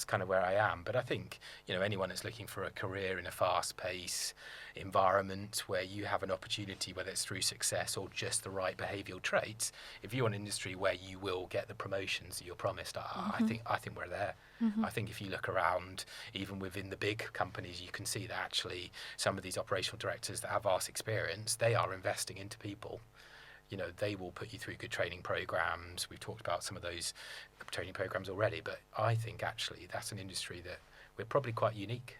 that's kind of where I am. But I think, anyone that's looking for a career in a fast-paced environment where you have an opportunity, whether it's through success or just the right behavioural traits, if you want an industry where you will get the promotions that you're promised, I think we're there. I think if you look around, even within the big companies, you can see that actually some of these operational directors that have vast experience, they are investing into people. They will put you through good training programs. We've talked about some of those training programs already, but I think actually that's an industry that we're probably quite unique.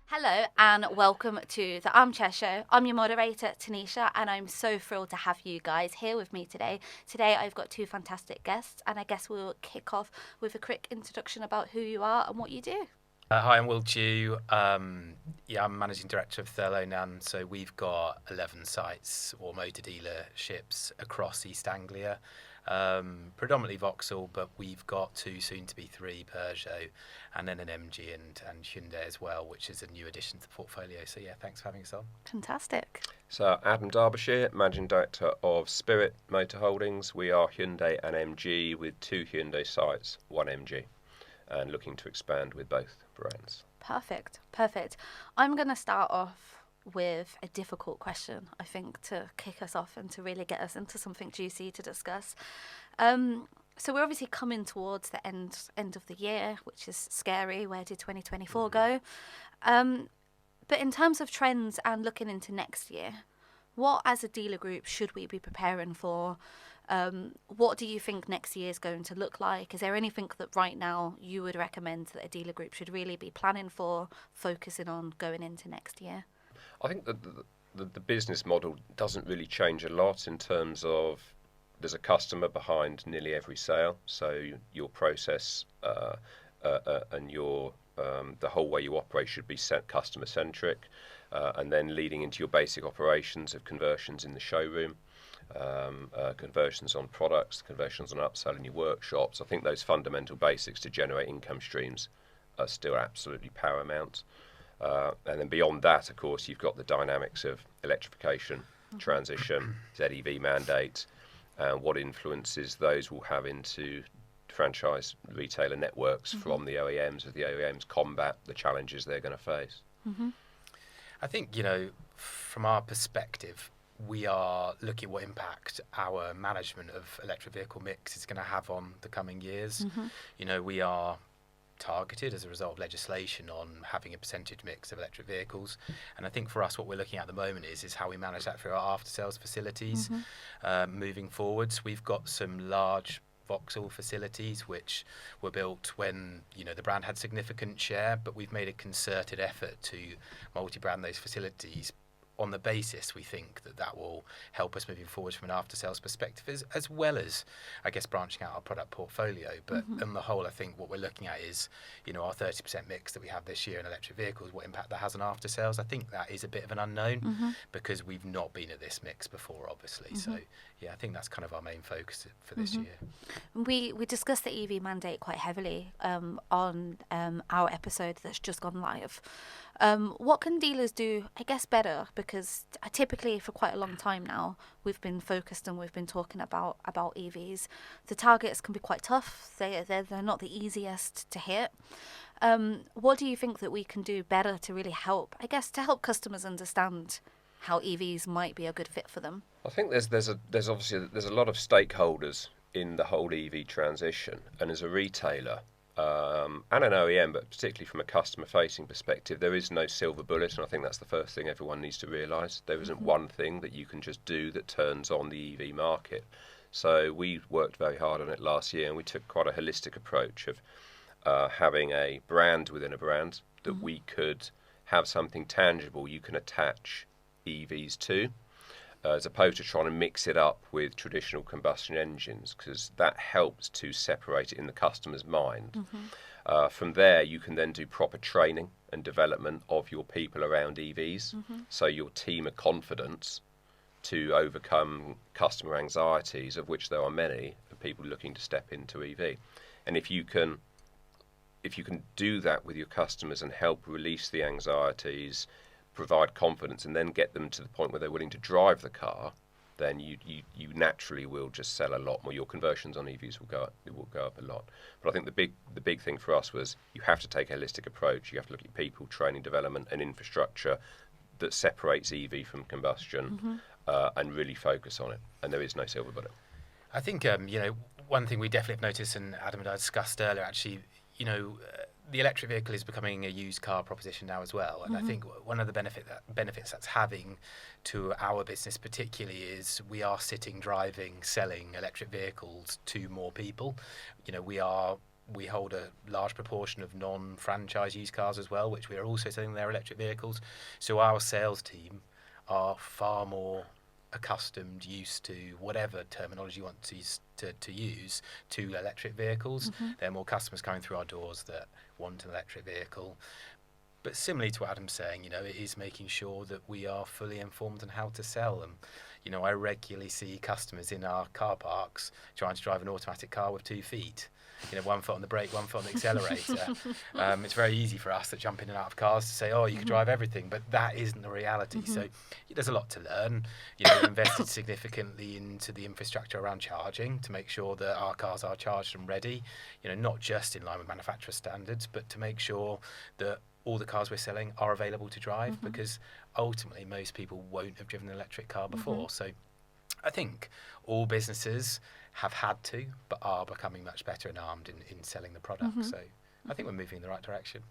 Hello and welcome to the Armchair Show. I'm your moderator, Tanisha, and I'm so thrilled to have you guys here with me today. Today I've got two fantastic guests, and I guess we'll kick off with a quick introduction about who you are and what you do. Hi, I'm Will Tew. I'm Managing Director of Thurlow Nan. So we've got 11 sites or motor dealerships across East Anglia, predominantly Vauxhall, but we've got 2, soon to be 3, Peugeot, and then an MG and Hyundai as well, which is a new addition to the portfolio. So thanks for having us on. Fantastic. So Adam Derbyshire, Managing Director of Spirit Motor Holdings. We are Hyundai and MG with 2 Hyundai sites, 1 MG, and looking to expand with both brands. Perfect. I'm going to start off with a difficult question, I think, to kick us off and to really get us into something juicy to discuss. So we're obviously coming towards the end of the year, which is scary. Where did 2024 go? But in terms of trends and looking into next year, what as a dealer group should we be preparing for? What do you think next year is going to look like? Is there anything that right now you would recommend that a dealer group should really be planning for, focusing on going into next year? I think that the business model doesn't really change a lot in terms of there's a customer behind nearly every sale. So your process and your the whole way you operate should be customer centric, and then leading into your basic operations of conversions in the showroom. Conversions on products, conversions on upsell in your workshops. I think those fundamental basics to generate income streams are still absolutely paramount. And then beyond that, of course, you've got the dynamics of electrification, transition, ZEV mandate, and what influences those will have into franchise retailer networks from the OEMs, as the OEMs combat the challenges they're going to face. I think, from our perspective, we are looking at what impact our management of electric vehicle mix is going to have on the coming years. We are targeted as a result of legislation on having a percentage mix of electric vehicles, and I think for us what we're looking at the moment is how we manage that through our after sales facilities. Moving forwards, we've got some large Vauxhall facilities which were built when the brand had significant share, but we've made a concerted effort to multi-brand those facilities on the basis we think that will help us moving forward from an after-sales perspective, as well as, I guess, branching out our product portfolio. But on the whole, I think what we're looking at is, our 30% mix that we have this year in electric vehicles, what impact that has on after-sales. I think that is a bit of an unknown because we've not been at this mix before, obviously. So, I think that's kind of our main focus for this year. We discussed the EV mandate quite heavily on our episode that's just gone live. What can dealers do, I guess, better? Because typically for quite a long time now, we've been focused and we've been talking about EVs. The targets can be quite tough. They're not the easiest to hit. What do you think that we can do better to really help, I guess, to help customers understand how EVs might be a good fit for them? I think there's obviously a lot of stakeholders in the whole EV transition, and as a retailer and an OEM, but particularly from a customer-facing perspective, there is no silver bullet, and I think that's the first thing everyone needs to realise. There isn't one thing that you can just do that turns on the EV market. So we worked very hard on it last year, and we took quite a holistic approach of having a brand within a brand that we could have something tangible you can attach EVs to, as opposed to trying to mix it up with traditional combustion engines, because that helps to separate it in the customer's mind. From there, you can then do proper training and development of your people around EVs, so your team are confident to overcome customer anxieties, of which there are many, of people looking to step into EV. And if you can do that with your customers and help release the anxieties, provide confidence, and then get them to the point where they're willing to drive the car, then you naturally will just sell a lot more. Your conversions on EVs will go up a lot. But I think the big thing for us was you have to take a holistic approach. You have to look at people, training, development, and infrastructure that separates EV from combustion, and really focus on it. And there is no silver bullet. I think one thing we definitely have noticed, and Adam and I discussed earlier, actually, the electric vehicle is becoming a used car proposition now as well. And I think one of the benefits that's having to our business particularly is we are sitting, driving, selling electric vehicles to more people. We hold a large proportion of non-franchise used cars as well, which we are also selling their electric vehicles. So our sales team are far more accustomed, used to whatever terminology you want to use to electric vehicles. There are more customers coming through our doors that want an electric vehicle. But similarly to what Adam's saying, it is making sure that we are fully informed on how to sell them. I regularly see customers in our car parks trying to drive an automatic car with 2 feet. One foot on the brake, one foot on the accelerator. It's very easy for us that jump in and out of cars to say, oh, you can drive everything, but that isn't the reality. So there's a lot to learn. We invested significantly into the infrastructure around charging to make sure that our cars are charged and ready, not just in line with manufacturer standards, but to make sure that all the cars we're selling are available to drive, because ultimately most people won't have driven an electric car before. So I think all businesses have had to, but are becoming much better and armed in selling the product. So I think we're moving in the right direction.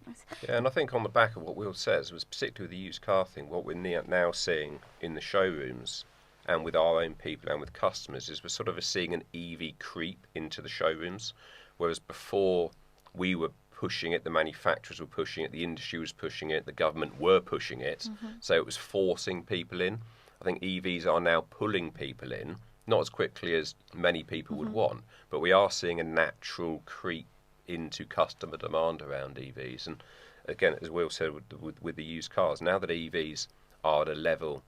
Yeah, and I think on the back of what Will says, was particularly with the used car thing, what we're now seeing in the showrooms and with our own people and with customers is we're sort of seeing an EV creep into the showrooms, whereas before we were pushing it, the manufacturers were pushing it, the industry was pushing it, the government were pushing it, so it was forcing people in. I think EVs are now pulling people in, not as quickly as many people would want, but we are seeing a natural creep into customer demand around EVs. And again, as Will said with the used cars, now that EVs are at a level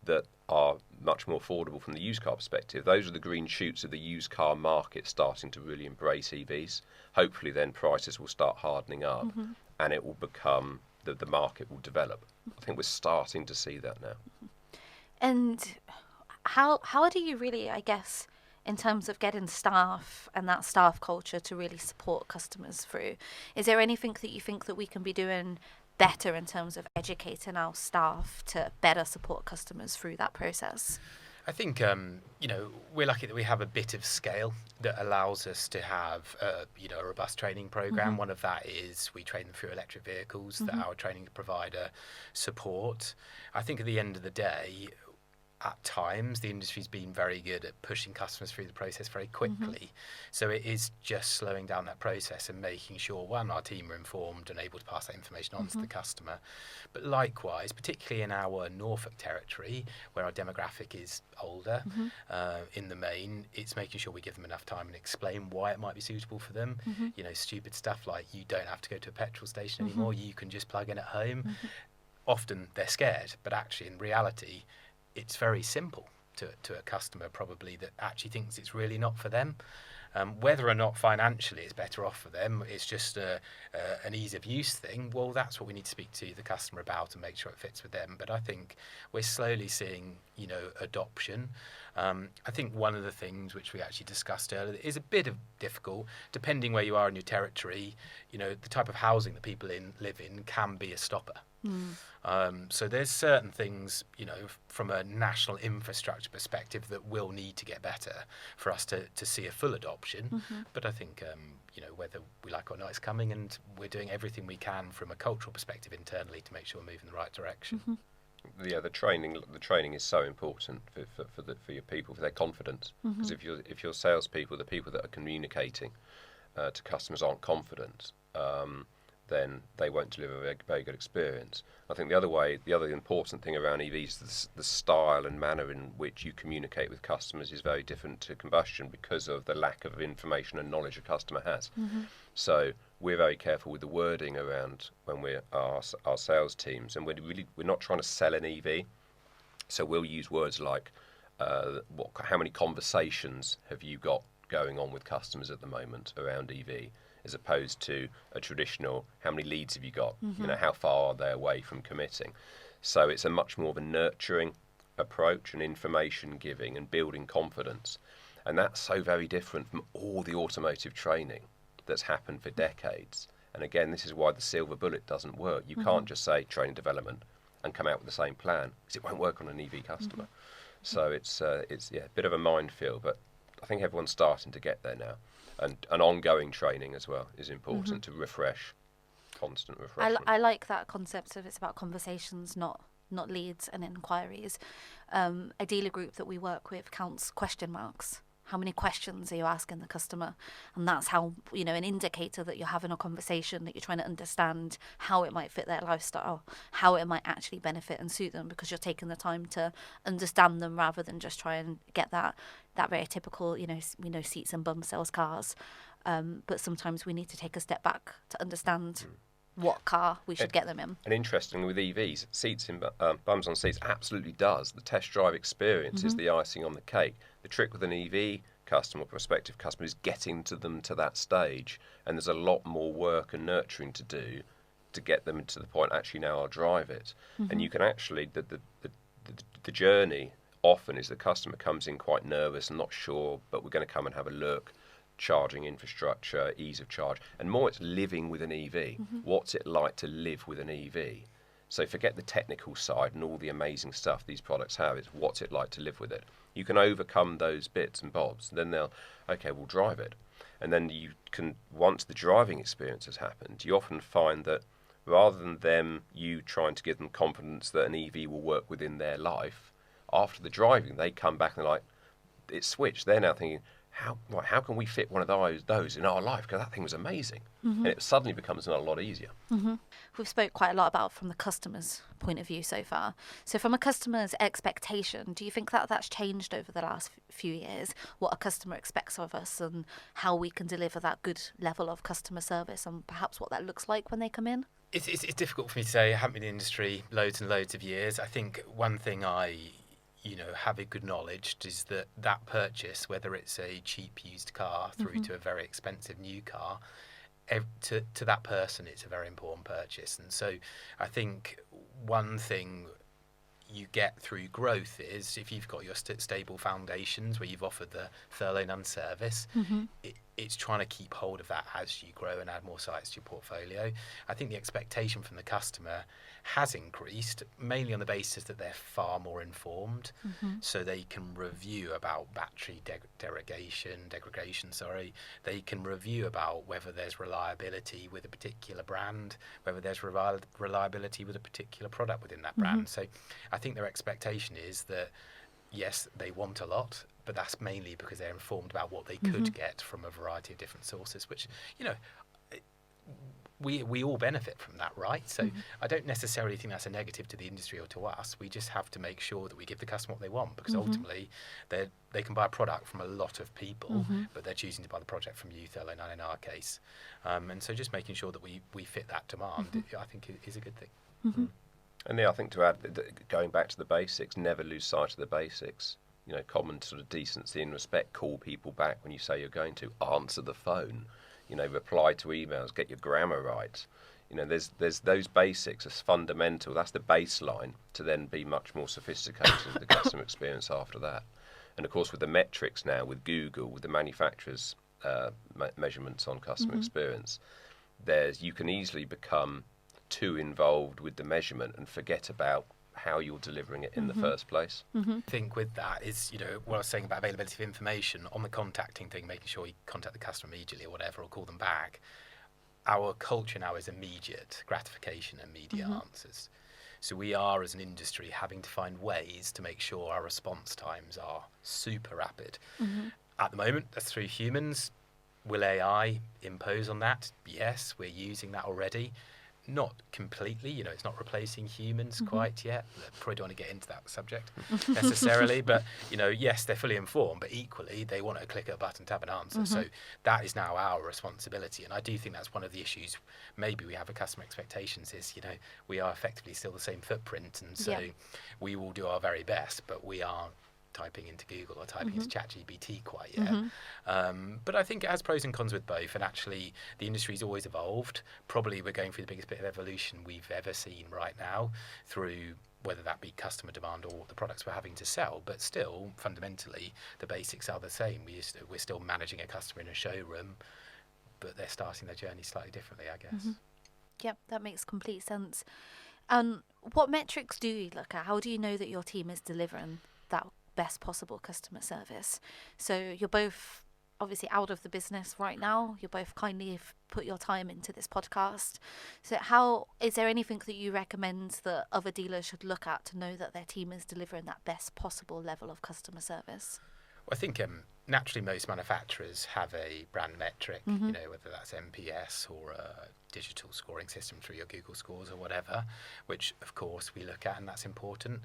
that are much more affordable from the used car perspective, those are the green shoots of the used car market starting to really embrace EVs. Hopefully then prices will start hardening up and it will become, the market will develop. I think we're starting to see that now. And how do you really, I guess, in terms of getting staff and that staff culture to really support customers through, is there anything that you think that we can be doing better in terms of educating our staff to better support customers through that process? I think, we're lucky that we have a bit of scale that allows us to have, a robust training program. One of that is we train them through electric vehicles that our training provider support. I think at the end of the day, at times the industry's been very good at pushing customers through the process very quickly. So it is just slowing down that process and making sure, one, our team are informed and able to pass that information on to the customer. But likewise, particularly in our Norfolk territory, where our demographic is older, in the main, it's making sure we give them enough time and explain why it might be suitable for them. Stupid stuff like you don't have to go to a petrol station anymore, you can just plug in at home. Often they're scared, but actually in reality, it's very simple to a customer probably that actually thinks it's really not for them. Whether or not financially it's better off for them, it's just an ease of use thing. Well, that's what we need to speak to the customer about and make sure it fits with them. But I think we're slowly seeing, adoption. I think one of the things which we actually discussed earlier is a bit difficult, depending where you are in your territory. The type of housing that people live in can be a stopper. So there's certain things, from a national infrastructure perspective that will need to get better for us to see a full adoption. But I think, whether we like it or not, it's coming, and we're doing everything we can from a cultural perspective internally to make sure we're moving in the right direction. Yeah, the training is so important for your people, for their confidence. Because if your salespeople, the people that are communicating to customers, aren't confident, then they won't deliver a very, very good experience. I think the other important thing around EVs is the style and manner in which you communicate with customers is very different to combustion because of the lack of information and knowledge a customer has. So we're very careful with the wording around when we're our sales teams, and we're not trying to sell an EV. So we'll use words like, how many conversations have you got going on with customers at the moment around EV? As opposed to a traditional, how many leads have you got? How far are they away from committing? So it's a much more of a nurturing approach and information giving and building confidence. And that's so very different from all the automotive training that's happened for decades. And again, this is why the silver bullet doesn't work. You can't just say training development and come out with the same plan, because it won't work on an EV customer. So it's a bit of a minefield, but I think everyone's starting to get there now. And ongoing training as well is important to refresh, constant refreshment. I like that concept of it's about conversations, not leads and inquiries. A dealer group that we work with counts question marks. How many questions are you asking the customer? And that's how, an indicator that you're having a conversation, that you're trying to understand how it might fit their lifestyle, how it might actually benefit and suit them, because you're taking the time to understand them rather than just try and get that very typical, we know seats and bum sells cars. But sometimes we need to take a step back to understand what car we should get them in. And interestingly, with EVs, seats in bums on seats absolutely does. The test drive experience is the icing on the cake. The trick with an EV customer, prospective customer, is getting to them to that stage, and there's a lot more work and nurturing to do to get them to the point, actually now I'll drive it. And you can actually, the journey often is the customer comes in quite nervous and not sure, but we're going to come and have a look. Charging infrastructure, ease of charge, and more it's living with an EV. What's it like to live with an EV? So forget the technical side and all the amazing stuff these products have. It's what's it like to live with it. You can overcome those bits and bobs, and then we'll drive it. And then you can, once the driving experience has happened, you often find that rather than you trying to give them confidence that an EV will work within their life, after the driving, they come back and they're like, it's switched. They're now thinking, how can we fit one of those in our life? Because that thing was amazing. And it suddenly becomes a lot easier. We've spoke quite a lot about from the customer's point of view so far. So from a customer's expectation, do you think that that's changed over the last few years? What a customer expects of us and how we can deliver that good level of customer service, and perhaps what that looks like when they come in? It's difficult for me to say. I haven't been in the industry loads and loads of years. I think one thing I have acknowledged is that purchase, whether it's a cheap used car through to a very expensive new car, to that person it's a very important purchase. And so I think one thing you get through growth is if you've got your stable foundations where you've offered the furlough none service, it's trying to keep hold of that as you grow and add more sites to your portfolio. I think the expectation from the customer has increased, mainly on the basis that they're far more informed, so they can review about battery degradation. They can review about whether there's reliability with a particular brand, whether there's reliability with a particular product within that brand. So I think their expectation is that, yes, they want a lot, but that's mainly because they're informed about what they could get from a variety of different sources, which, we all benefit from that, right? So I don't necessarily think that's a negative to the industry or to us. We just have to make sure that we give the customer what they want, because ultimately they can buy a product from a lot of people, but they're choosing to buy the product from you, furlough none in our case. And so just making sure that we fit that demand, I think is a good thing. And I think to add, going back to the basics, never lose sight of the basics. Common sort of decency and respect. Call people back when you say you're going to. Answer the phone. Reply to emails. Get your grammar right. There's those basics as fundamental. That's the baseline to then be much more sophisticated in the customer experience after that. And of course, with the metrics now, with Google, with the manufacturers' measurements on customer experience, you can easily become too involved with the measurement and forget about how you're delivering it in the first place. I think with that is, what I was saying about availability of information on the contacting thing, making sure you contact the customer immediately or whatever, or call them back. Our culture now is immediate gratification and immediate answers. So we are, as an industry, having to find ways to make sure our response times are super rapid. At the moment, that's through humans. Will AI impose on that? Yes, we're using that already. Not completely, it's not replacing humans quite yet. Probably don't want to get into that subject necessarily, but yes, they're fully informed, but equally they want to click a button to have an answer. So that is now our responsibility, and I do think that's one of the issues maybe we have with customer expectations is, we are effectively still the same footprint, and so we will do our very best, but we typing into Google or typing into ChatGPT quite yet. But I think it has pros and cons with both, and actually the industry's always evolved. Probably we're going through the biggest bit of evolution we've ever seen right now, through whether that be customer demand or the products we're having to sell. But still, fundamentally, the basics are the same. We're still managing a customer in a showroom, but they're starting their journey slightly differently, I guess. Yep, that makes complete sense. And what metrics do you look at? How do you know that your team is delivering that best possible customer service? So you're both obviously out of the business right now. You both kindly have put your time into this podcast. So how is there anything that you recommend that other dealers should look at to know that their team is delivering that best possible level of customer service? Well, I think naturally most manufacturers have a brand metric, you know, whether that's NPS or a digital scoring system through your Google scores or whatever, which of course we look at, and that's important.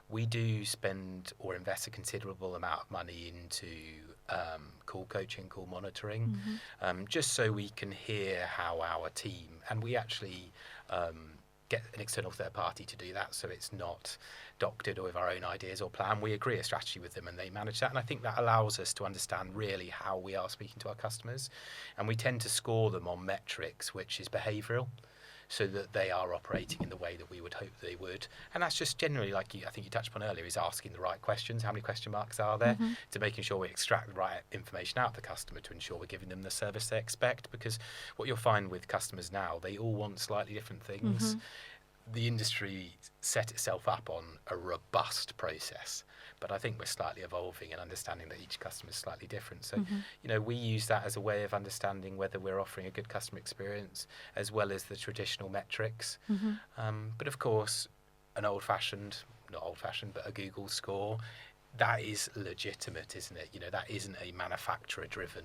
We do spend or invest a considerable amount of money into call coaching, call monitoring, just so we can hear how our team, and we actually get an external third party to do that, so it's not doctored or with our own ideas or plan. We agree a strategy with them and they manage that, and I think that allows us to understand really how we are speaking to our customers, and we tend to score them on metrics which is behavioural, so that they are operating in the way that we would hope they would. And that's just generally, like I think you touched upon earlier, is asking the right questions. How many question marks are there? To making sure we extract the right information out of the customer to ensure we're giving them the service they expect. Because what you'll find with customers now, they all want slightly different things. The industry set itself up on a robust process, but I think we're slightly evolving and understanding that each customer is slightly different. So, you know, we use that as a way of understanding whether we're offering a good customer experience as well as the traditional metrics. But of course, not old-fashioned, but a Google score, that is legitimate, isn't it? You know, that isn't a manufacturer-driven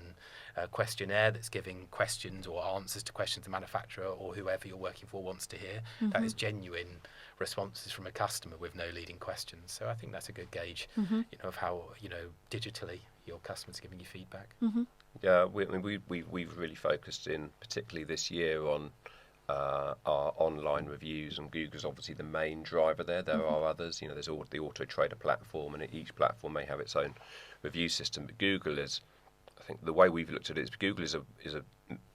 questionnaire that's giving questions or answers to questions the manufacturer or whoever you're working for wants to hear. That is genuine responses from a customer with no leading questions. So I think that's a good gauge, you know, of how, you know, digitally your customers are giving you feedback. Yeah, we've really focused in, particularly this year, on our online reviews, and Google's obviously the main driver there. There are others, you know, there's the Auto Trader platform, and each platform may have its own review system, but Google is, I think the way we've looked at it is Google is a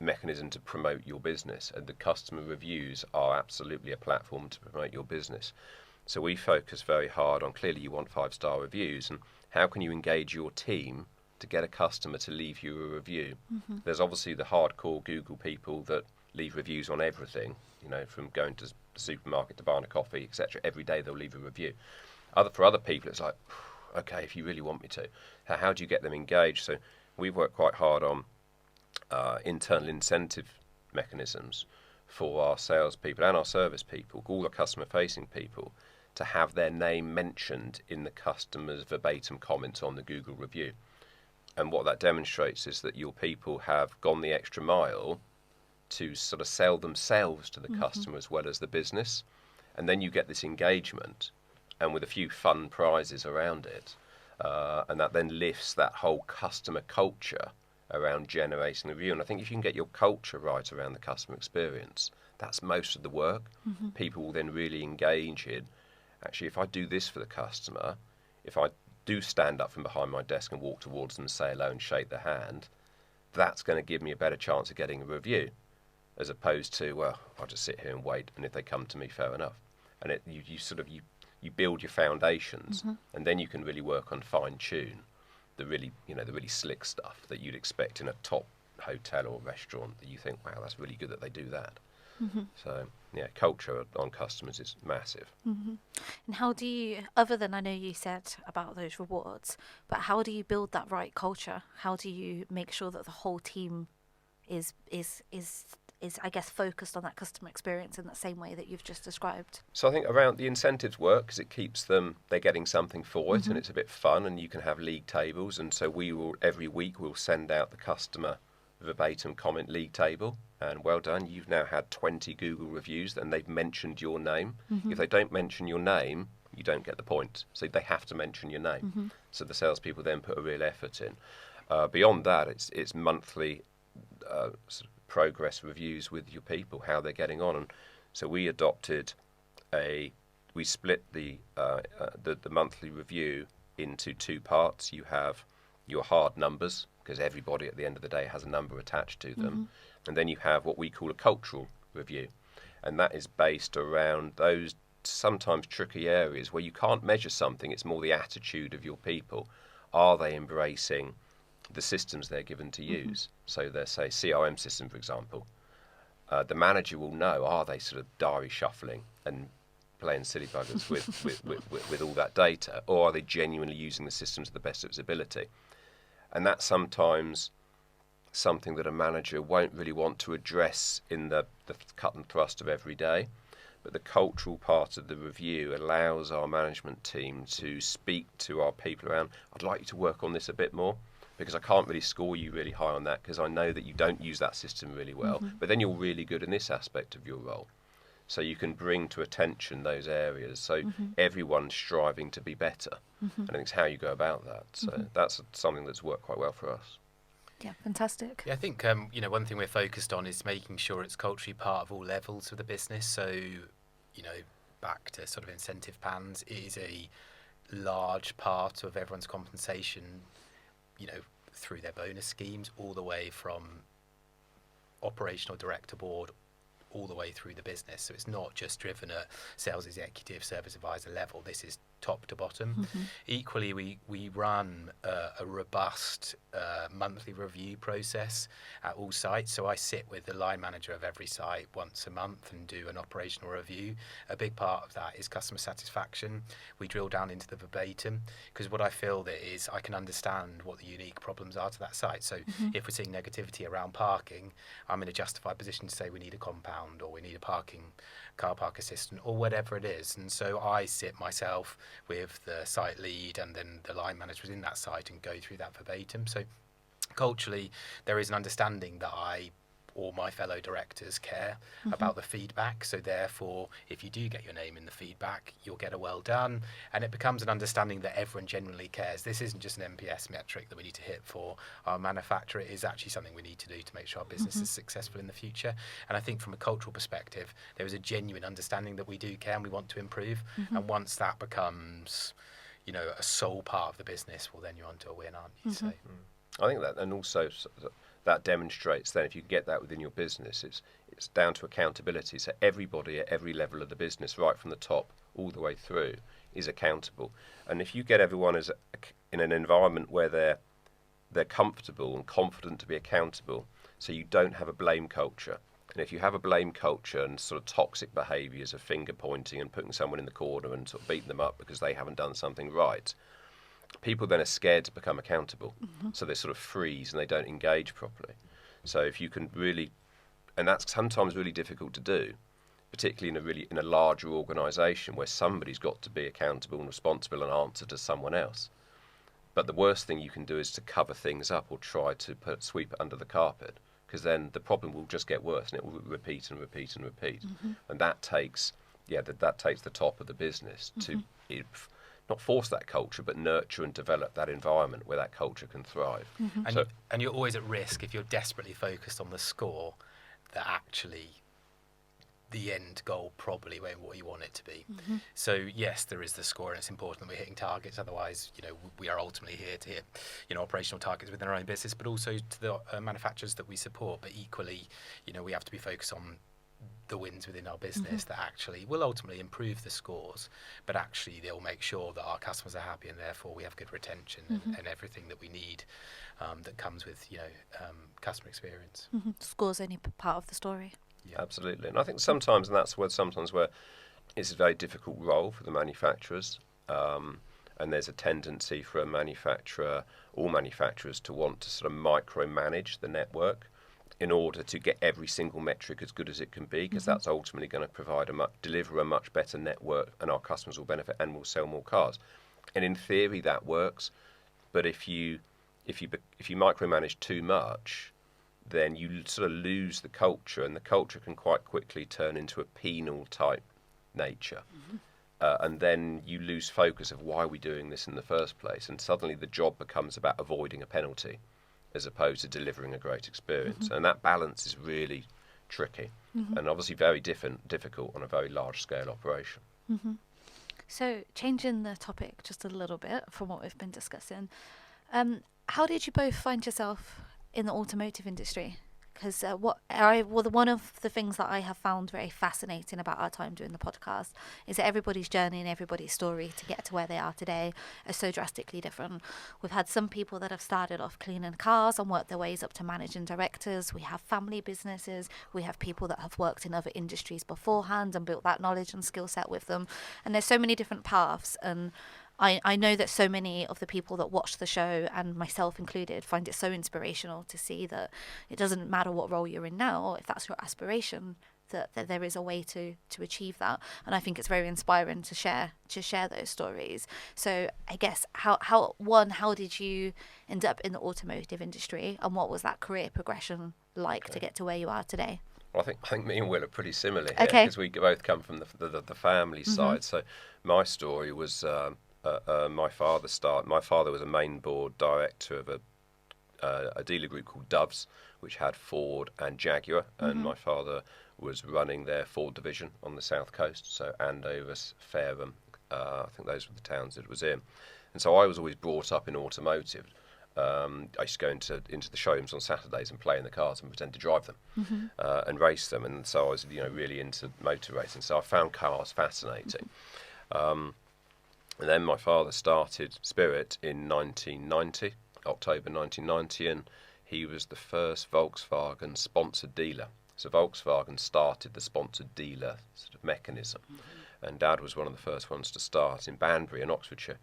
mechanism to promote your business, and the customer reviews are absolutely a platform to promote your business. So we focus very hard on, clearly you want 5-star reviews, and how can you engage your team to get a customer to leave you a review? There's obviously the hardcore Google people that leave reviews on everything, you know, from going to the supermarket to buying a coffee, etc. Every day they'll leave a review. For other people, it's like, okay, if you really want me to, how do you get them engaged? So we've worked quite hard on internal incentive mechanisms for our salespeople and our service people, all the customer-facing people, to have their name mentioned in the customer's verbatim comments on the Google review. And what that demonstrates is that your people have gone the extra mile to sort of sell themselves to the customer as well as the business. And then you get this engagement, and with a few fun prizes around it, and that then lifts that whole customer culture around generating the review. And I think if you can get your culture right around the customer experience, that's most of the work. People will then really engage in, actually, if I do this for the customer, if I do stand up from behind my desk and walk towards them and say hello and shake their hand, that's going to give me a better chance of getting a review, as opposed to, well, I'll just sit here and wait, and if they come to me, fair enough. And you build your foundations, and then you can really work on fine-tune the really slick stuff that you'd expect in a top hotel or restaurant, that you think, wow, that's really good that they do that. So, yeah, culture on customers is massive. And how do you, other than, I know you said about those rewards, but how do you build that right culture? How do you make sure that the whole team is I guess focused on that customer experience in that same way that you've just described? So I think around the incentives work because it keeps them, they're getting something for it, and it's a bit fun, and you can have league tables, and so we will every week we'll send out the customer verbatim comment league table, and well done, you've now had 20 Google reviews and they've mentioned your name. If they don't mention your name, you don't get the point, so they have to mention your name. So the salespeople then put a real effort in. Beyond that, it's monthly sort of progress reviews with your people, how they're getting on. And so we adopted we split the monthly review into two parts. You have your hard numbers, because everybody at the end of the day has a number attached to them. And then you have what we call a cultural review. And that is based around those sometimes tricky areas where you can't measure something. It's more the attitude of your people. Are they embracing the systems they're given to use? So there's, say, CRM system, for example. The manager will know, are they sort of diary shuffling and playing silly buggers with all that data, or are they genuinely using the systems to the best of its ability? And that's sometimes something that a manager won't really want to address in the cut and thrust of every day. But the cultural part of the review allows our management team to speak to our people around, I'd like you to work on this a bit more, because I can't really score you really high on that, because I know that you don't use that system really well, but then you're really good in this aspect of your role. So you can bring to attention those areas. So everyone's striving to be better. And I think it's how you go about that. So that's something that's worked quite well for us. Yeah, fantastic. Yeah, I think one thing we're focused on is making sure it's culturally part of all levels of the business. So, back to sort of incentive plans, it is a large part of everyone's compensation, through their bonus schemes, all the way from operational director board all the way through the business. So it's not just driven at sales executive, service advisor level. This is top to bottom. Equally, we run a robust monthly review process at all sites. So I sit with the line manager of every site once a month and do an operational review. A big part of that is customer satisfaction. We drill down into the verbatim, because what I feel that is I can understand what the unique problems are to that site. So if we're seeing negativity around parking, I'm in a justified position to say we need a compound, or we need a car park assistant, or whatever it is. And so I sit myself with the site lead and then the line manager within that site and go through that verbatim. So culturally, there is an understanding that I or my fellow directors care about the feedback. So therefore, if you do get your name in the feedback, you'll get a well done. And it becomes an understanding that everyone genuinely cares. This isn't just an NPS metric that we need to hit for our manufacturer. It is actually something we need to do to make sure our business is successful in the future. And I think from a cultural perspective, there is a genuine understanding that we do care and we want to improve. And once that becomes, a sole part of the business, well, then you're onto a win, aren't you? So. I think that, and also that demonstrates then, if you get that within your business, it's down to accountability. So everybody at every level of the business, right from the top all the way through, is accountable. And if you get everyone in an environment where they're comfortable and confident to be accountable, so you don't have a blame culture. And if you have a blame culture and sort of toxic behaviours of finger pointing and putting someone in the corner and sort of beating them up because they haven't done something right, people then are scared to become accountable. So they sort of freeze and they don't engage properly. So if you can really, and that's sometimes really difficult to do, particularly in a larger organisation where somebody's got to be accountable and responsible and answer to someone else. But the worst thing you can do is to cover things up or try to sweep it under the carpet, because then the problem will just get worse and it will repeat and repeat and repeat. And that takes the top of the business to not force that culture, but nurture and develop that environment where that culture can thrive. And you're always at risk if you're desperately focused on the score, that actually the end goal probably won't what you want it to be. So yes, there is the score, and it's important that we're hitting targets. Otherwise, we are ultimately here to hit, operational targets within our own business, but also to the manufacturers that we support. But equally, we have to be focused on the wins within our business that actually will ultimately improve the scores, but actually they'll make sure that our customers are happy, and therefore we have good retention and everything that we need that comes with customer experience. Scores only part of the story. Yeah. Absolutely. And I think sometimes where it's a very difficult role for the manufacturers, and there's a tendency for all manufacturers to want to sort of micromanage the network in order to get every single metric as good as it can be, because that's ultimately going to deliver a much better network, and our customers will benefit and will sell more cars. And in theory that works, but if you micromanage too much, then you sort of lose the culture, and the culture can quite quickly turn into a penal type nature. And then you lose focus of why are we doing this in the first place, and suddenly the job becomes about avoiding a penalty as opposed to delivering a great experience. And that balance is really tricky and obviously very difficult on a very large scale operation. So, changing the topic just a little bit from what we've been discussing, how did you both find yourself in the automotive industry? Because one of the things that I have found very fascinating about our time doing the podcast is that everybody's journey and everybody's story to get to where they are today are so drastically different. We've had some people that have started off cleaning cars and worked their ways up to managing directors. We have family businesses. We have people that have worked in other industries beforehand and built that knowledge and skill set with them. And there's so many different paths, and I know that so many of the people that watch the show, and myself included, find it so inspirational to see that it doesn't matter what role you're in now, if that's your aspiration, that there is a way to achieve that. And I think it's very inspiring to share those stories. So I guess how did you end up in the automotive industry, and what was that career progression like to get to where you are today? Well, I think me and Will are pretty similar here, because we both come from the family side. So my story was my father was a main board director of a dealer group called Doves, which had Ford and Jaguar, and my father was running their Ford division on the south coast, so Andover, Fareham, I think those were the towns that it was in. And so I was always brought up in automotive. I used to go into the showrooms on Saturdays and play in the cars and pretend to drive them and race them, and so I was really into motor racing. So I found cars fascinating. And then my father started Spirit in 1990, October 1990, and he was the first Volkswagen sponsored dealer. So Volkswagen started the sponsored dealer sort of mechanism, and Dad was one of the first ones to start in Banbury in Oxfordshire,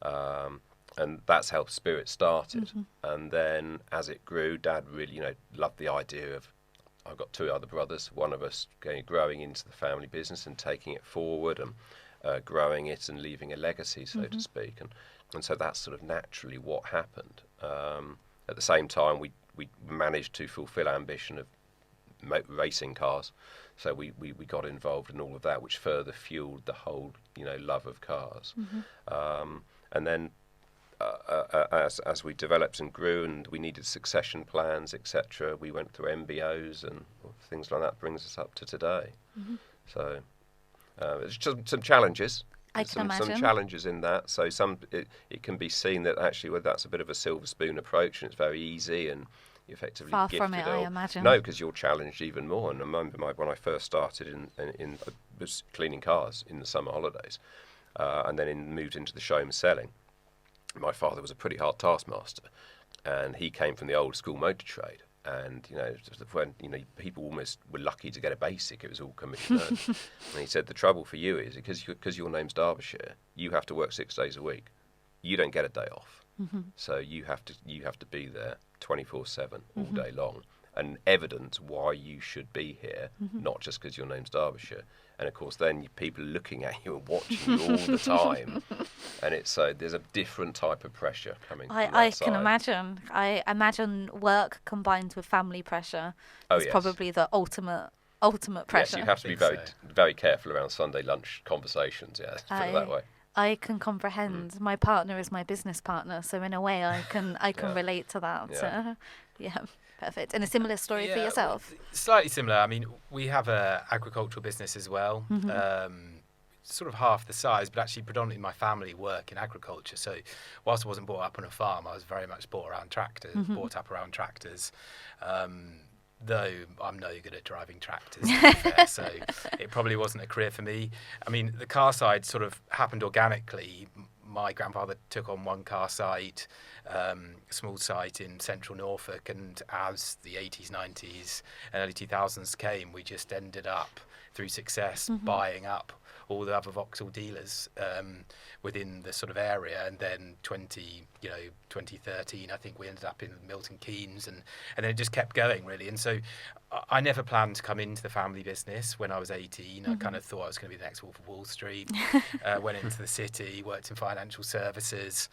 and that's how Spirit started. And then as it grew, Dad really loved the idea of, I've got two other brothers, one of us growing into the family business and taking it forward and growing it and leaving a legacy, so to speak, and so that's sort of naturally what happened. At the same time, we managed to fulfil our ambition of racing cars, so we got involved in all of that, which further fueled the whole love of cars. And then as we developed and grew, and we needed succession plans, etc., we went through MBOs and things like that, brings us up to today. So there's just some challenges. I can imagine. Some challenges in that. So it can be seen that actually that's a bit of a silver spoon approach, and it's very easy and effectively far gifted. From it, I imagine. No, because you're challenged even more. And I remember when I first started in was cleaning cars in the summer holidays, and then moved into the showroom selling. My father was a pretty hard taskmaster, and he came from the old school motor trade. And when people almost were lucky to get a basic, it was all commission earned. And he said the trouble for you is because your name's Derbyshire, you have to work 6 days a week. You don't get a day off, so you have to be there 24/7 all day long, and evidence why you should be here, not just because your name's Derbyshire. And of course, then people are looking at you and watching you all the time, and it's there's a different type of pressure coming. I can imagine. I imagine work combined with family pressure is probably the ultimate pressure. Yes, you have to be very careful around Sunday lunch conversations. Yeah, put it that way. I can comprehend. My partner is my business partner, so in a way, I can relate to that. Yeah. Perfect. And a similar story for yourself? Slightly similar. I mean, we have a agricultural business as well, sort of half the size, but actually predominantly my family work in agriculture. So whilst I wasn't brought up on a farm, I was very much brought up around tractors. Though I'm no good at driving tractors, to be fair, so it probably wasn't a career for me. I mean, the car side sort of happened organically. My grandfather took on one car site, a small site in central Norfolk, and as the 80s, 90s and early 2000s came, we just ended up, through success, buying up all the other Vauxhall dealers within the sort of area, and then 2013, I think we ended up in Milton Keynes, and then it just kept going, really. And so I never planned to come into the family business when I was 18. I kind of thought I was going to be the next Wolf of Wall Street. Went into the city, worked in financial services,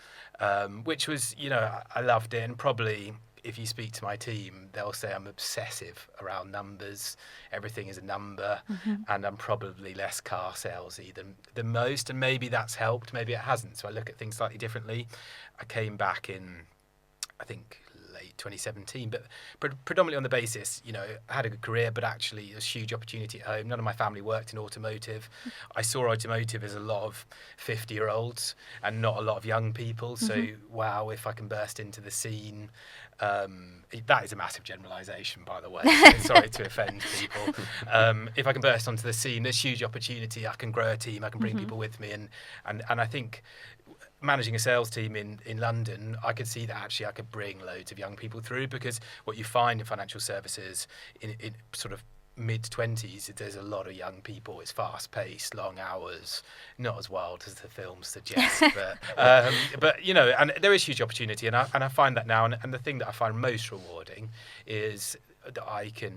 which was, I loved it, and probably if you speak to my team, they'll say I'm obsessive around numbers. Everything is a number, and I'm probably less car salesy than most, and maybe that's helped, maybe it hasn't. So I look at things slightly differently. I came back in, I think, late 2017, but predominantly on the basis, I had a good career, but actually there's huge opportunity at home. None of my family worked in automotive. I saw automotive as a lot of 50-year-olds and not a lot of young people. So, wow, if I can burst into the scene, that is a massive generalisation, by the way. So sorry to offend people. If I can burst onto the scene, there's huge opportunity. I can grow a team. I can bring people with me, and I think managing a sales team in London, I could see that actually I could bring loads of young people through, because what you find in financial services in sort of mid-20s, there's a lot of young people. It's fast-paced, long hours, not as wild as the films suggest, but and there is huge opportunity, and I find that now. And the thing that I find most rewarding is that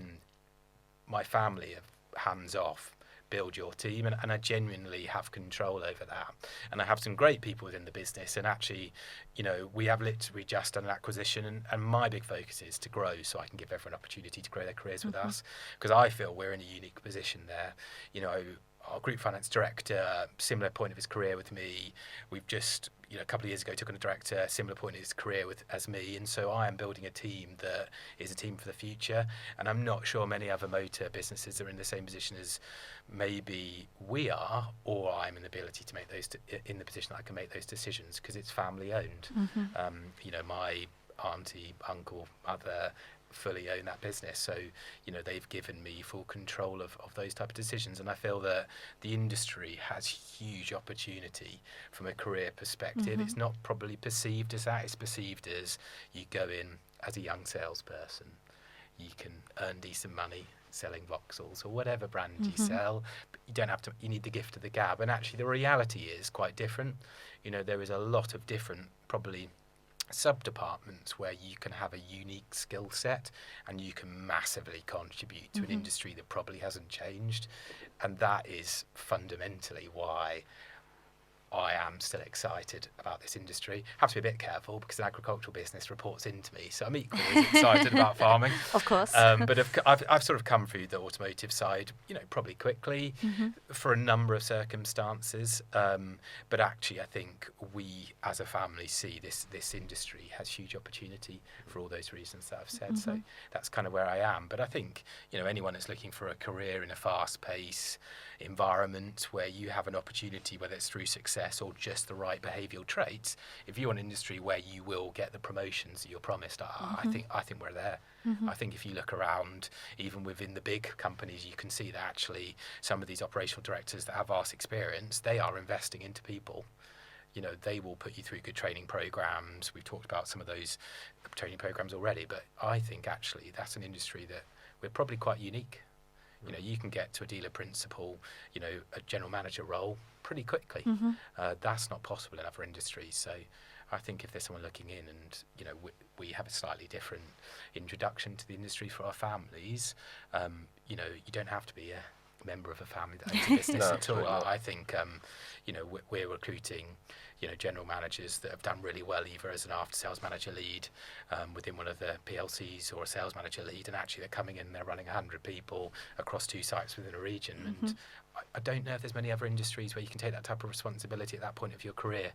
my family are hands off. Build your team, and I genuinely have control over that, and I have some great people within the business, and actually we have literally just done an acquisition, and my big focus is to grow so I can give everyone an opportunity to grow their careers with us, because I feel we're in a unique position there. Our group finance director, similar point of his career with me. We've just a couple of years ago took on a director, similar point in his career as me, and so I am building a team that is a team for the future, and I'm not sure many other motor businesses are in the same position as maybe we are, or I'm in the ability to make those in the position that I can make those decisions, because it's family owned. My auntie, uncle, mother fully own that business, so they've given me full control of those type of decisions, and I feel that the industry has huge opportunity from a career perspective. It's not probably perceived as that. It's perceived as you go in as a young salesperson, you can earn decent money selling Vauxhalls or whatever brand you sell, but you don't have to. You need the gift of the gab, and actually the reality is quite different. There is a lot of different probably sub-departments where you can have a unique skill set and you can massively contribute to an industry that probably hasn't changed, and that is fundamentally why I am still excited about this industry. Have to be a bit careful because an agricultural business reports into me, so I'm equally as excited about farming. Of course. But I've sort of come through the automotive side, probably quickly for a number of circumstances. But actually, I think we as a family see this industry has huge opportunity for all those reasons that I've said. So that's kind of where I am. But I think anyone that's looking for a career in a fast-paced environment where you have an opportunity, whether it's through success or just the right behavioural traits, if you want an industry where you will get the promotions that you're promised, I think we're there. I think if you look around, even within the big companies, you can see that actually some of these operational directors that have vast experience, they are investing into people. They will put you through good training programs. We've talked about some of those training programs already, but I think actually that's an industry that we're probably quite unique. You can get to a dealer principal, a general manager role pretty quickly. That's not possible in other industries. So I think if there's someone looking in and, we have a slightly different introduction to the industry for our families, you don't have to be a member of a family that owns a business at all. I think, we're recruiting, general managers that have done really well either as an after-sales manager lead within one of the PLCs or a sales manager lead, and actually they're coming in and they're running 100 people across 2 sites within a region. And I don't know if there's many other industries where you can take that type of responsibility at that point of your career.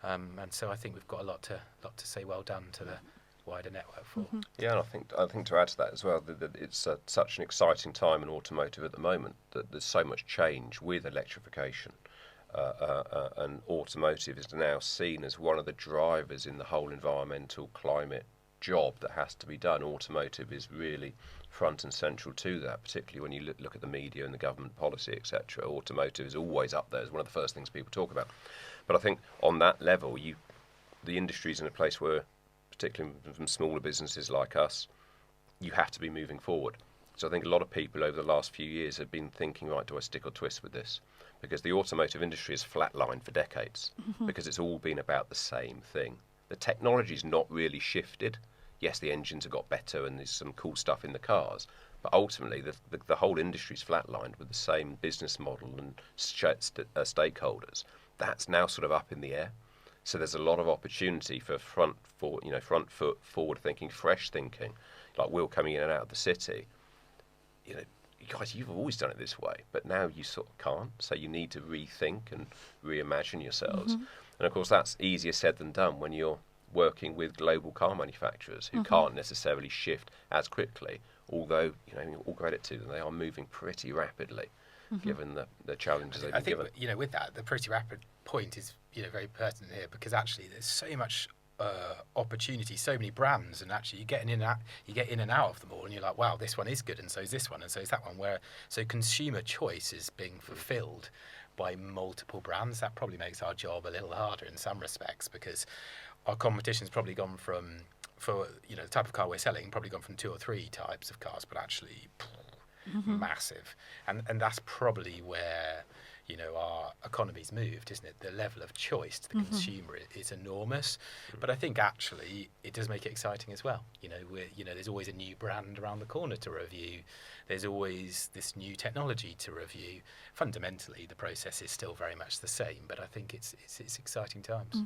And so I think we've got a lot to say well done to the wider network for. Yeah, and I think to add to that as well, that it's such an exciting time in automotive at the moment, that there's so much change with electrification. And automotive is now seen as one of the drivers in the whole environmental climate job that has to be done. Automotive is really front and central to that, particularly when you look at the media and the government policy, etc. Automotive is always up there as one of the first things people talk about. But I think on that level, the industry is in a place where, particularly from smaller businesses like us, you have to be moving forward. So I think a lot of people over the last few years have been thinking, right, do I stick or twist with this? Because the automotive industry has flatlined for decades, because it's all been about the same thing. The technology's not really shifted. Yes, the engines have got better and there's some cool stuff in the cars, but ultimately the whole industry's flatlined with the same business model and stakeholders. That's now sort of up in the air. So there's a lot of opportunity for front foot, forward thinking, fresh thinking, like Will coming in and out of the city. Guys, you've always done it this way, but now you sort of can't. So you need to rethink and reimagine yourselves. And of course, that's easier said than done when you're working with global car manufacturers who can't necessarily shift as quickly, although, all credit to them, they are moving pretty rapidly, given the challenges they've been given. I think, with that, the pretty rapid point is, very pertinent here, because actually there's so much opportunity, so many brands, and actually you get in and out of them all, and you're like, wow, this one is good, and so is this one, and so is that one. So consumer choice is being fulfilled by multiple brands. That probably makes our job a little harder in some respects, because our competition's probably gone from, for the type of car we're selling, probably gone from 2 or 3 types of cars, but actually massive, and that's probably where our economy's moved, isn't it? The level of choice to the consumer is enormous, but I think actually it does make it exciting as well. There's always a new brand around the corner to review. There's always this new technology to review. Fundamentally, the process is still very much the same, but I think it's exciting times.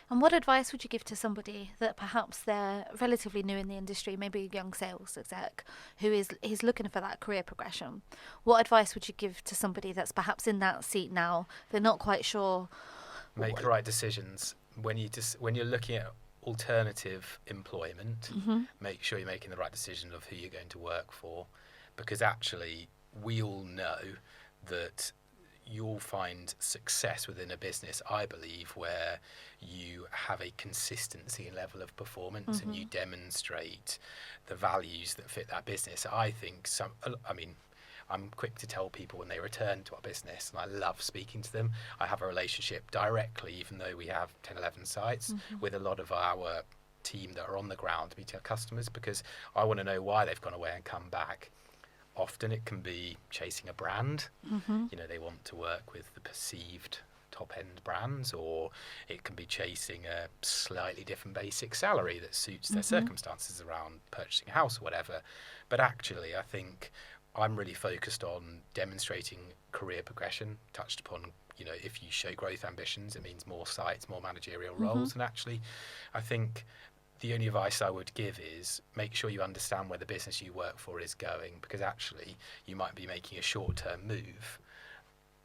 And what advice would you give to somebody that perhaps they're relatively new in the industry, maybe a young sales exec who is looking for that career progression? What advice would you give to somebody that's perhaps in that seat now? They're not quite sure. Make the right decisions. When you're looking at alternative employment, make sure you're making the right decision of who you're going to work for, because actually we all know that you'll find success within a business, I believe, where you have a consistency in level of performance and you demonstrate the values that fit that business. I think I'm quick to tell people when they return to our business, and I love speaking to them. I have a relationship directly, even though we have 10, 11 sites, with a lot of our team that are on the ground meeting our customers, because I want to know why they've gone away and come back. Often it can be chasing a brand. They want to work with the perceived top-end brands, or it can be chasing a slightly different basic salary that suits their circumstances around purchasing a house or whatever. But actually, I think I'm really focused on demonstrating career progression, touched upon, if you show growth ambitions, it means more sites, more managerial roles. And actually, I think the only advice I would give is make sure you understand where the business you work for is going, because actually you might be making a short-term move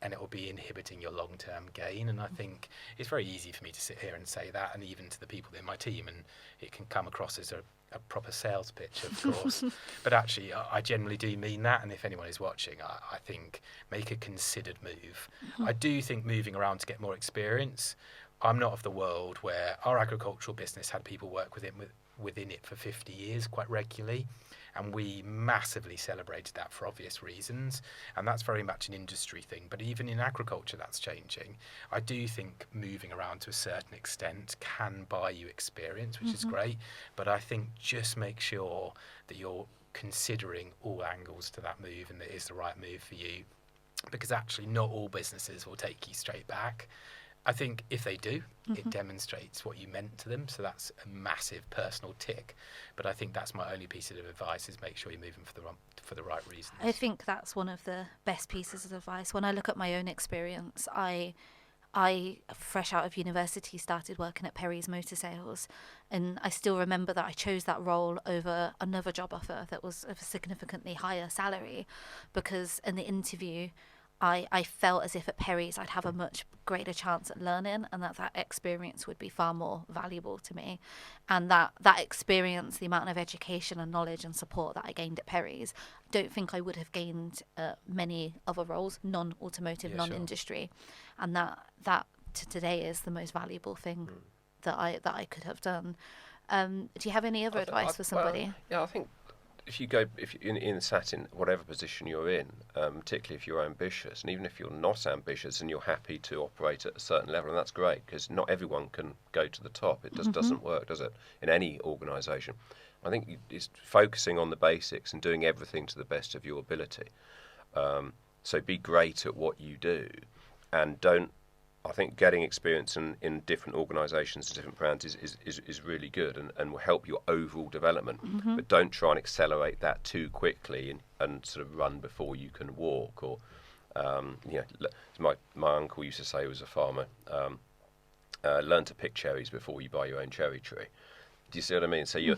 and it will be inhibiting your long-term gain. And I think it's very easy for me to sit here and say that, and even to the people in my team, and it can come across as a proper sales pitch, of course. But actually, I generally do mean that, and if anyone is watching, I think make a considered move. I do think moving around to get more experience. I'm not of the world where our agricultural business had people work within it for 50 years quite regularly, and we massively celebrated that for obvious reasons, and that's very much an industry thing. But even in agriculture, that's changing. I do think moving around to a certain extent can buy you experience, which is great, but I think just make sure that you're considering all angles to that move and that it is the right move for you, because actually not all businesses will take you straight back. I think if they do, it demonstrates what you meant to them. So that's a massive personal tick. But I think that's my only piece of advice, is make sure you're moving for the right reasons. I think that's one of the best pieces of advice. When I look at my own experience, I fresh out of university, started working at Perry's Motor Sales. And I still remember that I chose that role over another job offer that was of a significantly higher salary, because in the interview, I felt as if at Perry's I'd have a much greater chance at learning, and that experience would be far more valuable to me. And that experience, the amount of education and knowledge and support that I gained at Perry's, I don't think I would have gained many other roles, non-automotive, non-industry. Sure. And that to today is the most valuable thing that I could have done. Do you have any other advice for somebody? Well, I think if you're sat in whatever position you're in, particularly if you're ambitious, and even if you're not ambitious and you're happy to operate at a certain level, and that's great, because not everyone can go to the top. It just doesn't work, does it, in any organisation? I think it's focusing on the basics and doing everything to the best of your ability. So be great at what you do, and I think getting experience in different organisations and different brands is really good and will help your overall development. But don't try and accelerate that too quickly and sort of run before you can walk. Or, my uncle used to say, he was a farmer, learn to pick cherries before you buy your own cherry tree. Do you see what I mean? So you're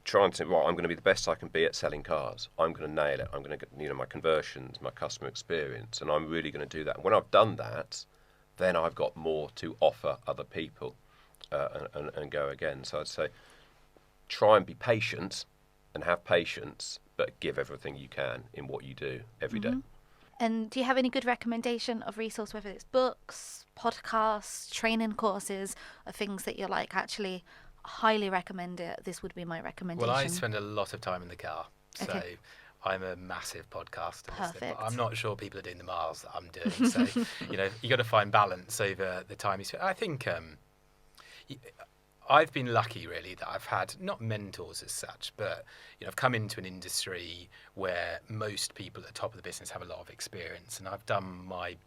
trying to, I'm going to be the best I can be at selling cars. I'm going to nail it. I'm going to get, my conversions, my customer experience, and I'm really going to do that. And when I've done that, then I've got more to offer other people. and go again. So I'd say try and be patient and have patience, but give everything you can in what you do every day. And do you have any good recommendation of resource, whether it's books, podcasts, training courses, or things that you're like, actually highly recommend it? This would be my recommendation. Well, I spend a lot of time in the car, so Okay. I'm a massive podcaster. Perfect. But I'm not sure people are doing the miles that I'm doing. So, you got to find balance over the time you spend. I think I've been lucky, really, that I've had not mentors as such, but I've come into an industry where most people at the top of the business have a lot of experience, and I've done my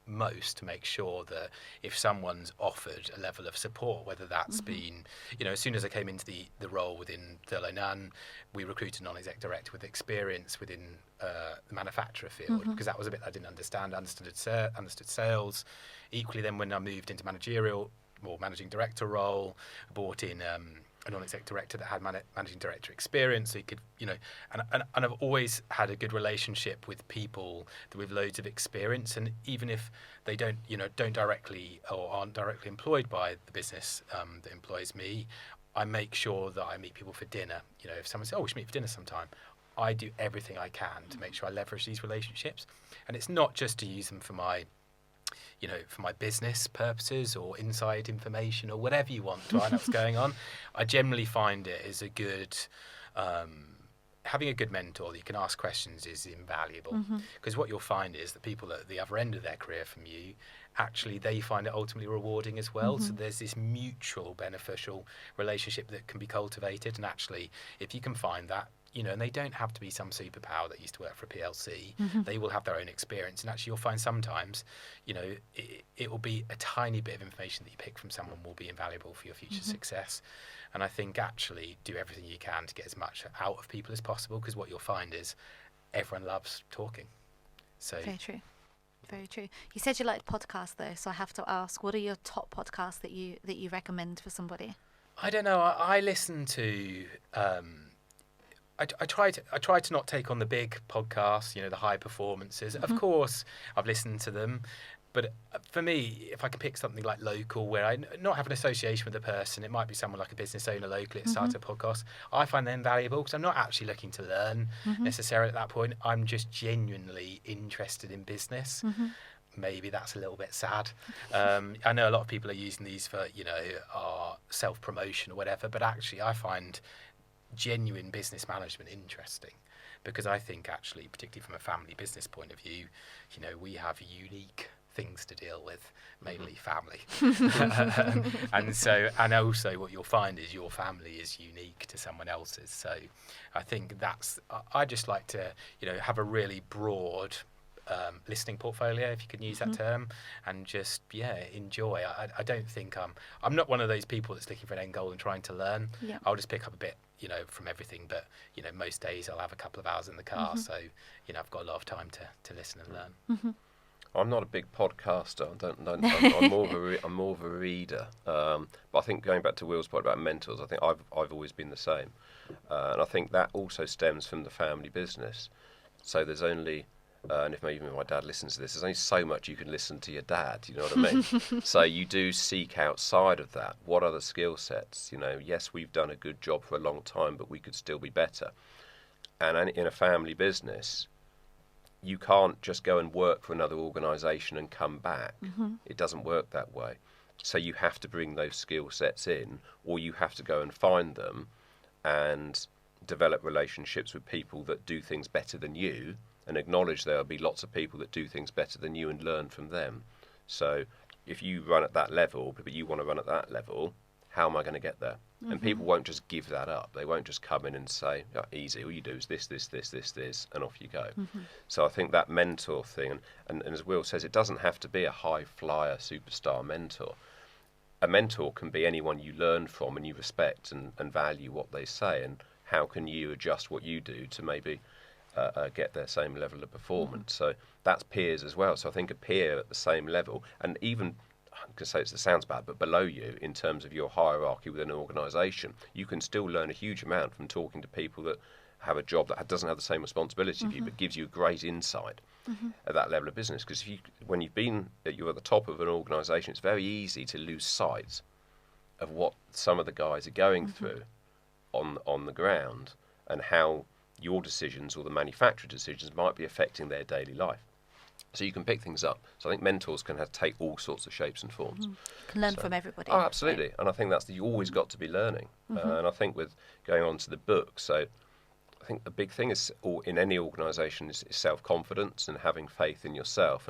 most to make sure that if someone's offered a level of support, whether that's been, as soon as I came into the role within Thurlow Nunn, we recruited a non-exec director with experience within the manufacturer field, because that was a bit I didn't understand. I understood sales. Equally, then when I moved into managerial or managing director role, brought in a non-exec director that had managing director experience, so you could, and I've always had a good relationship with people with loads of experience, and even if they don't directly or aren't directly employed by the business that employs me, I make sure that I meet people for dinner. If someone says, "Oh, we should meet for dinner sometime," I do everything I can to make sure I leverage these relationships, and it's not just to use them for my business purposes or inside information or whatever you want to find out what's going on. I generally find it is a good, having a good mentor that you can ask questions is invaluable, because what you'll find is that people at the other end of their career from you, actually they find it ultimately rewarding as well. So there's this mutual beneficial relationship that can be cultivated, and actually if you can find that, and they don't have to be some superpower that used to work for a PLC. They will have their own experience, and actually you'll find sometimes, it will be a tiny bit of information that you pick from someone will be invaluable for your future success. And I think actually do everything you can to get as much out of people as possible, because what you'll find is everyone loves talking. So Very true. Very true. You said you liked podcasts though, so I have to ask, what are your top podcasts that you recommend for somebody? I don't know. I listen to. I try to not take on the big podcasts, the high performances. Of course, I've listened to them, but for me, if I can pick something like local, where I not have an association with the person, it might be someone like a business owner locally that started a podcast. I find them valuable because I'm not actually looking to learn necessarily at that point. I'm just genuinely interested in business. Maybe that's a little bit sad. I know a lot of people are using these for, our self-promotion or whatever, but actually I find genuine business management interesting, because I think actually, particularly from a family business point of view, we have unique things to deal with, mainly family. and also what you'll find is your family is unique to someone else's. So I think I just like to, have a really broad listening portfolio, if you can use that term, and just enjoy. I don't think I'm not one of those people that's looking for an end goal and trying to learn. I'll just pick up a bit from everything, but most days I'll have a couple of hours in the car, so I've got a lot of time to listen and learn. I'm not a big podcaster. I'm more of a reader. But I think going back to Will's point about mentors, I think I've always been the same, and I think that also stems from the family business. So there's only and if maybe my dad listens to this, there's only so much you can listen to your dad, you know what I mean? So you do seek outside of that. What are the skill sets? Yes, we've done a good job for a long time, but we could still be better. And in a family business, you can't just go and work for another organisation and come back. It doesn't work that way. So you have to bring those skill sets in, or you have to go and find them and develop relationships with people that do things better than you, and acknowledge there'll be lots of people that do things better than you and learn from them. So if you run at that level, but you want to run at that level, how am I going to get there? And people won't just give that up. They won't just come in and say, oh, easy, all you do is this, and off you go. So I think that mentor thing, and as Will says, it doesn't have to be a high flyer superstar mentor. A mentor can be anyone you learn from and you respect and value what they say, and how can you adjust what you do to maybe get their same level of performance. So that's peers as well. So I think a peer at the same level, and even, I'm going to say it sounds bad, but below you in terms of your hierarchy within an organisation, you can still learn a huge amount from talking to people that have a job that doesn't have the same responsibility of you, but gives you great insight at that level of business. Because when you're at the top of an organisation, it's very easy to lose sight of what some of the guys are going through on the ground, and how your decisions or the manufacturer decisions might be affecting their daily life. So you can pick things up. So I think mentors can take all sorts of shapes and forms. You can learn from everybody. Oh, absolutely. Right? And I think you always got to be learning. And I think with going on to the book, so I think the big thing is, in any organisation, is self-confidence and having faith in yourself,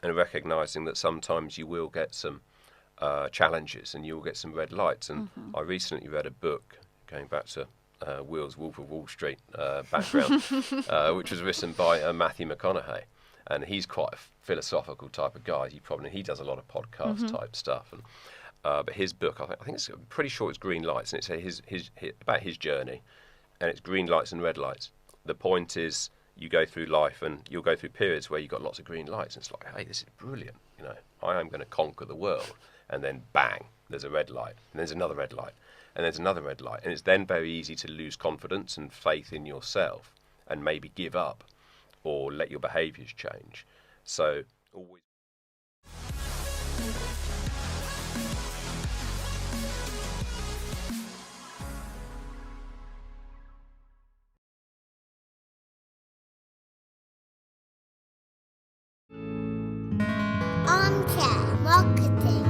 and recognising that sometimes you will get some challenges and you will get some red lights. And I recently read a book, going back to Will's Wolf of Wall Street background, which was written by Matthew McConaughey. And he's quite a philosophical type of guy. He does a lot of podcast type stuff. And but his book, I'm pretty sure it's Green Lights, and it's about his journey, and it's green lights and red lights. The point is, you go through life and you'll go through periods where you've got lots of green lights, and it's like, hey, this is brilliant. I am going to conquer the world. And then bang, there's a red light, and there's another red light, and there's another red light. And it's then very easy to lose confidence and faith in yourself, and maybe give up, or let your behaviours change. So always. Armchair Marketing.